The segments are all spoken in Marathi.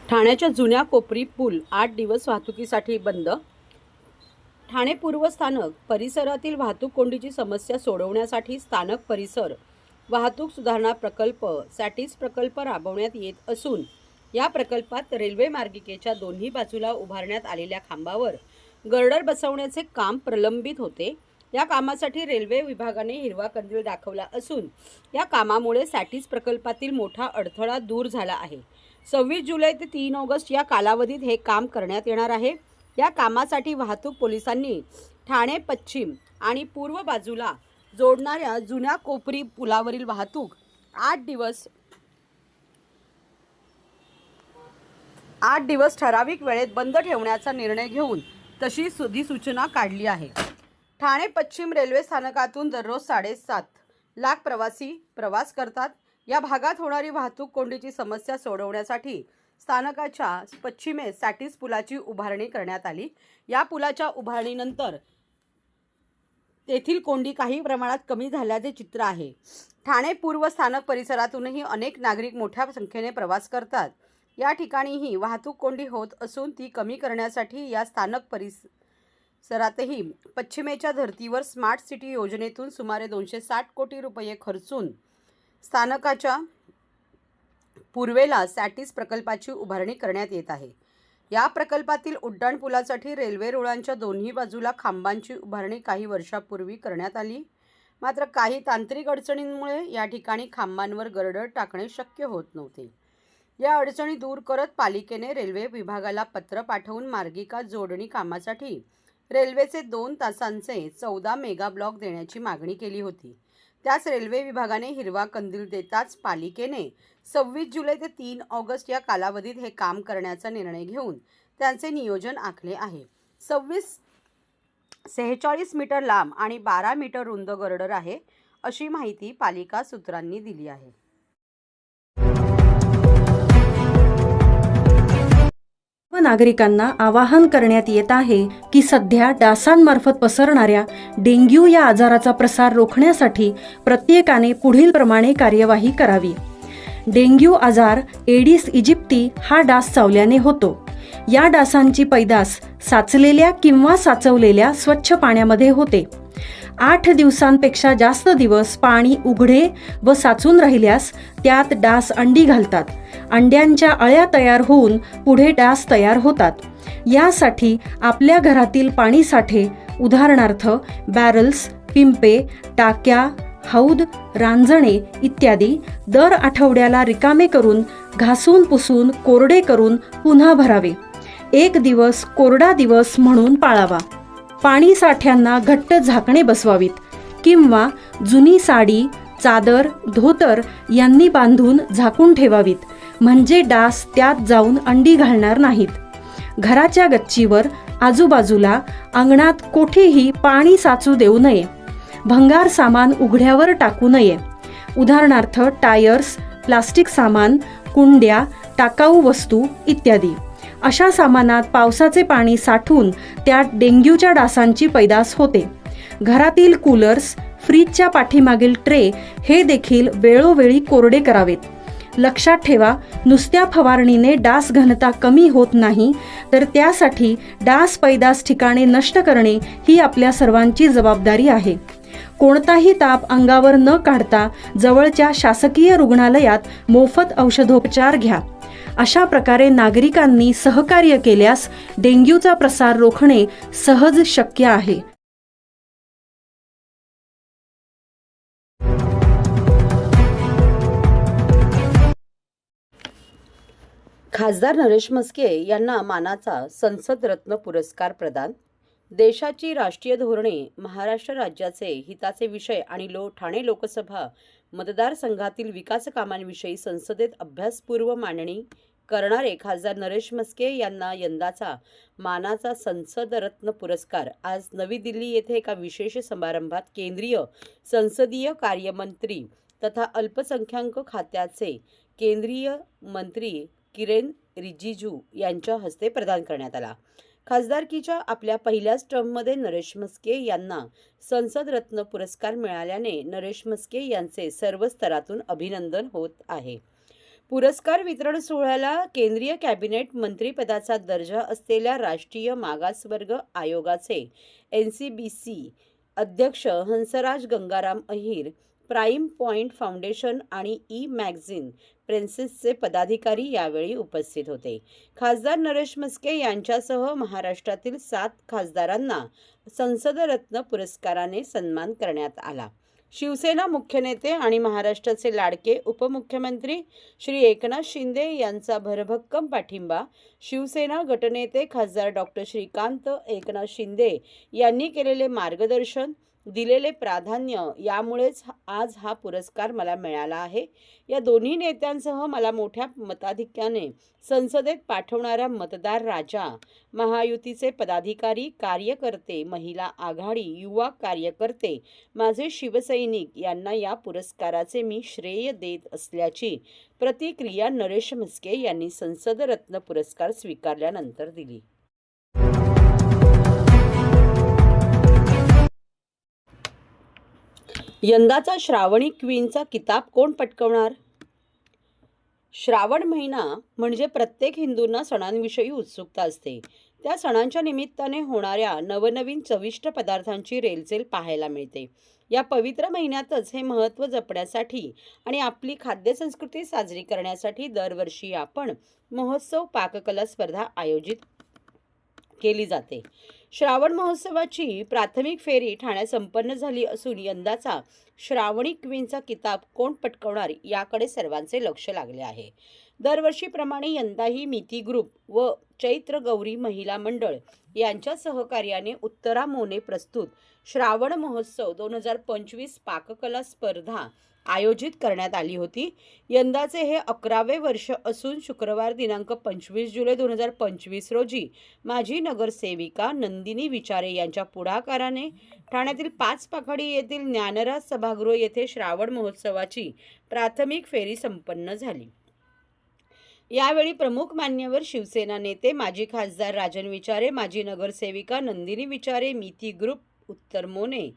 ठाण्याच्या जुन्या कोपरी पूल 8 दिवस वाहतुकीसाठी बंद. ठाणे पूर्व स्थानक परिसरातील वाहतूक कोंडीची समस्या सोडवण्यासाठी स्थानक परिसर वाहतूक सुधारणा प्रकल्प सॅटिस प्रकल्प राबवण्यात येत असून या प्रकल्पात रेल्वे मार्गिकेच्या दोन्ही बाजूला उभारण्यात आलेल्या खांबावर गर्डर बसवण्याचे काम प्रलंबित होते. या कामासाठी रेल्वे विभागाने हिरवा कंदील दाखवला असून या कामामुळे सॅटिस प्रकल्पातील मोठा अडथळा दूर झाला आहे. 26 जुलै ते 3 ऑगस्ट या कालावधीत हे काम करण्यात येणार आहे. या कामासाठी वाहतूक पोलिसांनी ठाणे पश्चिम आणि पूर्व बाजूला जोडणाऱ्या जुन्या कोपरी पुलावरील वाहतूक 8 दिवस ठराविक वेळेत बंद ठेवण्याचा निर्णय घेऊन तशी सूचना काढली आहे. ठाणे पश्चिम रेल्वे स्थानकातून दररोज 7.5 लाख प्रवासी प्रवास करतात. या भागात होणारी वाहतूक कोंडीची समस्या सोडवण्यासाठी स्थानकाच्या पश्चिमेस सॅटिस पुलाची उभारणी करण्यात आली. या पुलाच्या उभारणीनंतर तेथील कोंडी काही प्रमाणात कमी झाल्याचे चित्र आहे. ठाणे पूर्व स्थानक परिसरातूनही अनेक नागरिक मोठ्या संख्येने प्रवास करतात. या ठिकाणीही वाहतूक कोंडी होत असून ती कमी करण्यासाठी या स्थानक परिसरातही पश्चिमेच्या धर्तीवर स्मार्ट सिटी योजनेतून सुमारे 260 कोटी रुपये खर्चून स्थानकाच्या पूर्वेला सॅटिस प्रकल्पाची उभारणी करण्यात येत आहे. या प्रकल्पातील उड्डाणपुलासाठी रेल्वे रुळांच्या दोन्ही बाजूला खांबांची उभारणी काही वर्षापूर्वी करण्यात आली. मात्र काही तांत्रिक अडचणींमुळे या ठिकाणी खांबांवर गर्डर टाकणे शक्य होत नव्हते. या अडचणी दूर करत पालिकेने रेल्वे विभागाला पत्र पाठवून मार्गिका जोडणी कामासाठी रेल्वेचे 2 तासांचे 14 मेगा ब्लॉक देण्याची मागणी केली होती. त्यास रेल्वे विभागाने हिरवा कंदील देताच पालिकेने 26 जुलै ते 3 ऑगस्ट या कालावधीत हे काम करण्याचा निर्णय घेऊन त्यांचे नियोजन आखले आहे. 46 मीटर लांब आणि 12 मीटर रुंद गर्डर आहे, अशी माहिती पालिका सूत्रांनी दिली आहे. नागरिकांना आवाहन करण्यात येत आहे की सध्या डासांमार्फत पसरणाऱ्या डेंग्यू या आजाराचा प्रसार रोखण्यासाठी प्रत्येकाने पुढील प्रमाणे कार्यवाही करावी. डेंग्यू आजार एडिस इजिप्ती हा डास चावल्याने होतो. या डासांची पैदास साचलेल्या किंवा साचवलेल्या स्वच्छ पाण्यामध्ये होते. 8 दिवसांपेक्षा जास्त दिवस पाणी उघडे व साचून राहिल्यास त्यात डास अंडी घालतात. अंड्यांच्या अळ्या तयार होऊन पुढे डास तयार होतात. यासाठी आपल्या घरातील पाणी साठे उदाहरणार्थ बॅरल्स, पिंपे, टाक्या, हौद, रांजणे इत्यादी दर आठवड्याला रिकामे करून घासून पुसून कोरडे करून पुन्हा भरावे. 1 दिवस कोरडा दिवस म्हणून पाळावा. पाणी साठ्यांना घट्ट झाकणे बसवावीत किंवा जुनी साडी, चादर, धोतर यांनी बांधून झाकून ठेवावीत, म्हणजे डास त्यात जाऊन अंडी घालणार नाहीत. घराच्या गच्चीवर आजूबाजूला अंगणात कोठेही पाणी साचू देऊ नये. भंगार सामान उघड्यावर टाकू नये. उदाहरणार्थ टायर्स, प्लास्टिक सामान, कुंड्या, टाकाऊ वस्तू इत्यादी. अशा सामानात पावसाचे पाणी साठून त्यात डेंग्यूच्या डासांची पैदास होते. घरातील कूलर्स, फ्रीजच्या पाठीमागील ट्रे हे देखील वेळोवेळी कोरडे करावेत. लक्षात ठेवा, नुसत्या फवारणीने डास घनता कमी होत नाही, तर त्यासाठी डास पैदास ठिकाणे नष्ट करणे ही आपल्या सर्वांची जबाबदारी आहे. कोणताही ताप अंगावर न काढता जवळच्या शासकीय रुग्णालयात मोफत औषधोपचार घ्या. अशा प्रकारे नागरिकांनी सहकार्य केल्यास डेंग्यूचा प्रसार रोखणे सहज शक्य आहे. खासदार नरेश म्हस्के यांना मानाचा संसद रत्न पुरस्कार प्रदान. देशाची राष्ट्रीय धोरणे, महाराष्ट्र राज्याचे हिताचे विषय आणि ठाणे लोकसभा मतदारसंघातील विकास कामांविषयी संसदेत अभ्यासपूर्व मांडणी करणारे खासदार नरेश म्हस्के यांना यंदाचा मानाचा संसद रत्न पुरस्कार आज नवी दिल्ली येथे एका विशेष समारंभात केंद्रीय संसदीय कार्यमंत्री तथा अल्पसंख्याक खात्याचे केंद्रीय मंत्री किरेन रिजिजू यांच्या हस्ते प्रदान करण्यात आला. खासदारकीच्या आपल्या पहिल्याच टर्ममध्ये नरेश म्हस्के यांना संसद रत्न पुरस्कार मिळाल्याने नरेश म्हस्के यांचे सर्व स्तरातून अभिनंदन होत आहे. पुरस्कार वितरण सोहळ्याला केंद्रीय कॅबिनेट मंत्रिपदाचा दर्जा असलेल्या राष्ट्रीय मागासवर्ग आयोगाचे NCBC अध्यक्ष Hansraj Gangaram Ahir, prime point foundation आणि मॅगझिन प्रिन्सेसचे पदाधिकारी यावेळी उपस्थित होते. खासदार नरेश म्हस्के यांच्यासह महाराष्ट्रातील 7 खासदारांना संसदरत्न पुरस्काराने सन्मान करण्यात आला. शिवसेना मुख्य नेते आणि महाराष्ट्राचे लाडके उपमुख्यमंत्री श्री एकनाथ शिंदे यांचा भरभक्कम पाठिंबा, शिवसेना गटनेते खासदार डॉक्टर श्रीकांत एकनाथ शिंदे यांनी केलेले मार्गदर्शन, दिलेले प्राधान्य यामुळेच आज हा पुरस्कार मला मिळाला आहे. या दोन्ही नेत्यांसह मला मोठ्या मताधिक्याने संसदेत पाठवणारा मतदार राजा, महायुतीचे पदाधिकारी, कार्यकर्ते, महिला आघाडी, युवा कार्यकर्ते, माझे शिवसैनिक यांना या पुरस्काराचे मी श्रेय देत असल्याची प्रतिक्रिया नरेश म्हस्के यांनी संसदरत्न पुरस्कार स्वीकारल्यानंतर दिली. यंदाचा श्रावणी क्वीनचा किताब कोण पटकावणार? श्रावण महिना म्हणजे प्रत्येक हिंदूंना सणांविषयी उत्सुकता असते. त्या सणांच्या निमित्ताने होणाऱ्या नवनवीन चविष्ट पदार्थांची रेलचेल पाहायला मिळते. या पवित्र महिन्यातच हे महत्त्व जपण्यासाठी आणि आपली खाद्यसंस्कृती साजरी करण्यासाठी दरवर्षी आपण महोत्सव पाककला स्पर्धा आयोजित केली जाते. श्रावण महोत्सवाची प्राथमिक फेरी ठाण्यात संपन्न झाली असून यंदाचा श्रावणी क्वीनचा किताब कोण पटकावणार याकडे सर्वांचे लक्ष लागले आहे. दरवर्षीप्रमाणे यंदाही मिती ग्रुप व चैत्र गौरी महिला मंडळ यांच्या सहकार्याने उत्तरा मोने प्रस्तुत श्रावण महोत्सव 2025 पाककला स्पर्धा आयोजित करण्यात आली होती. यंदाचे हे 11वे वर्ष असून शुक्रवार दिनांक 25 जुलै 2025 रोजी माजी नगरसेविका नंदिनी विचारे यांच्या पुढाकाराने ठाण्यातील 5 पाखाडी येथील ज्ञानराज सभागृह येथे श्रावण महोत्सवाची प्राथमिक फेरी संपन्न झाली. यावेळी प्रमुख मान्यवर शिवसेना नेते, माजी खासदार राजन विचारे, माजी नगरसेविका नंदिनी विचारे, मिती ग्रुप उत्तर मोने,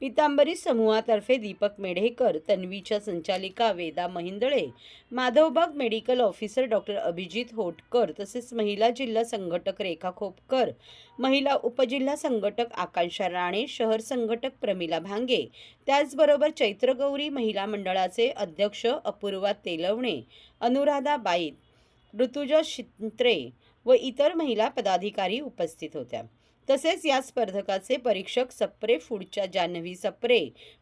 पितांबरी समूहातर्फे दीपक मेढेकर, तन्वीच्या संचालिका Veda Mahindale, Madhavbaug medical officer doctor Abhijit Hotkar, तसेच महिला जिल्हा संघटक रेखा खोपकर, महिला उपजिल्हा संघटक आकांक्षा राणे, शहर संघटक प्रमिला भांगे, त्याचबरोबर चैत्रगौरी महिला मंडळाचे अध्यक्ष अपूर्वा तेलवणे, अनुराधा बाईत, ऋतुजा शिंत्रे व इतर महिला पदाधिकारी उपस्थित होत्या. तसेच या स्पर्धकाचे परीक्षक सप्रे फूडच्या जान्हवी सप्रे,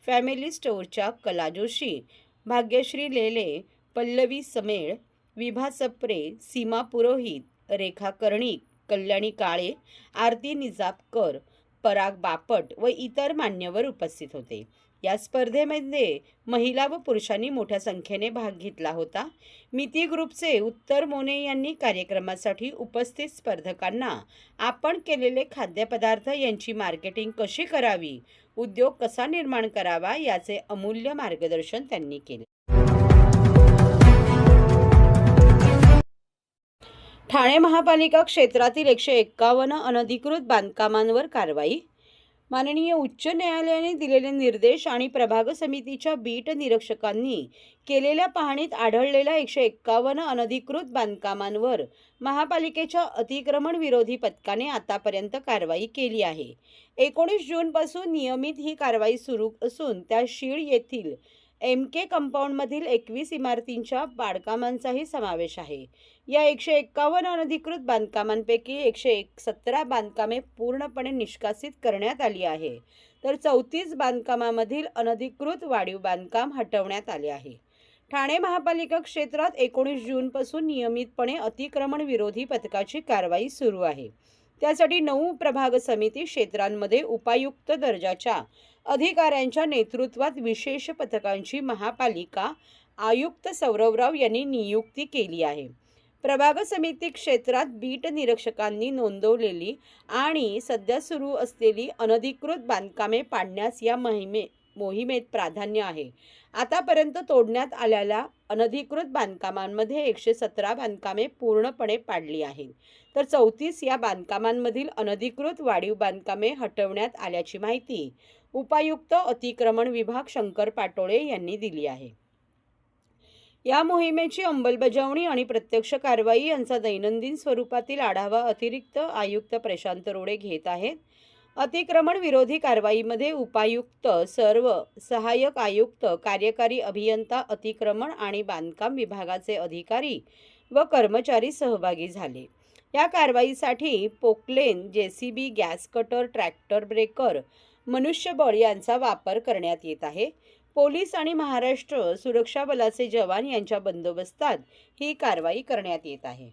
फॅमिली स्टोअरच्या कला जोशी, भाग्यश्री लेले, पल्लवी समेळ, विभा सप्रे, सीमा पुरोहित, रेखा कर्णिक, कल्याणी काळे, आरती निजापकर, पराग बापट व इतर मान्यवर उपस्थित होते. या स्पर्धेमध्ये महिला व पुरुषांनी मोठ्या संख्येने भाग घेतला होता. मिती ग्रुपचे उत्तर मोने यांनी कार्यक्रमासाठी उपस्थित स्पर्धकांना आपण केलेले खाद्यपदार्थ यांची मार्केटिंग कशी करावी, उद्योग कसा निर्माण करावा याचे अमूल्य मार्गदर्शन त्यांनी केले. ठाणे महापालिका क्षेत्रातील 151 अनधिकृत बांधकामांवर कारवाई. माननीय उच्च न्यायालयाने दिलेले निर्देश आणि प्रभाग समितीच्या बीट निरीक्षकांनी केलेल्या पाहणीत आढळलेल्या 151 अनधिकृत बांधकामांवर महापालिकेच्या अतिक्रमण विरोधी पथकाने आतापर्यंत कारवाई केली आहे. 19 जूनपासून नियमित ही कारवाई सुरू असून त्या शीळ येथील MK कंपाऊंडमधील 21 इमारतींच्या बांधकामांचाही समावेश आहे. या 151 अनधिकृत बांधकामांपैकी 117 बांधकामे पूर्णपणे निष्कासित करण्यात आली आहे, तर 34 बांधकामामधील अनधिकृत वाढीव बांधकाम हटवण्यात आले आहे. ठाणे महापालिका क्षेत्रात 19 जूनपासून नियमितपणे अतिक्रमण विरोधी पथकाची कारवाई सुरू आहे. त्यासाठी 9 प्रभाग समिती क्षेत्रांमध्ये उपायुक्त दर्जाच्या अधिकाऱ्यांच्या नेतृत्वात विशेष पथकांची महापालिका आयुक्त सौरवराव यांनी नियुक्ती केली आहे. प्रभाग समिती क्षेत्रात बीट निरीक्षकांनी नोंदवलेली आणि सध्या सुरू असलेली अनधिकृत बांधकामे पाडण्यास या मोहिमेत प्राधान्य आहे. आतापर्यंत तोडण्यात आलेल्या अनधिकृत बांधकामांमध्ये 117 बांधकामे पूर्णपणे पाडली आहेत, तर 34 या बांधकामांमधील अनधिकृत वाढीव बांधकामे हटवण्यात आल्याची माहिती उपायुक्त अतिक्रमण विभाग शंकर पाटोळे यांनी दिली आहे. या मोहिमेची अंमलबजावणी आणि प्रत्यक्ष कारवाई यांचा दैनंदिन स्वरूपातील आढावा अतिरिक्त आयुक्त प्रशांत रोडे घेत आहेत. अतिक्रमण विरोधी कारवाईमध्ये उपायुक्त, सर्व सहाय्यक आयुक्त, कार्यकारी अभियंता, अतिक्रमण आणि बांधकाम विभागाचे अधिकारी व कर्मचारी सहभागी झाले. या कारवाईसाठी Poclain, JCB, gas cutter, tractor breaker, मनुष्यबळ यांचा वापर करण्यात येत आहे. पोलीस आणि महाराष्ट्र सुरक्षा बलाचे जवान यांच्या बंदोबस्तात ही कारवाई करण्यात येत आहे.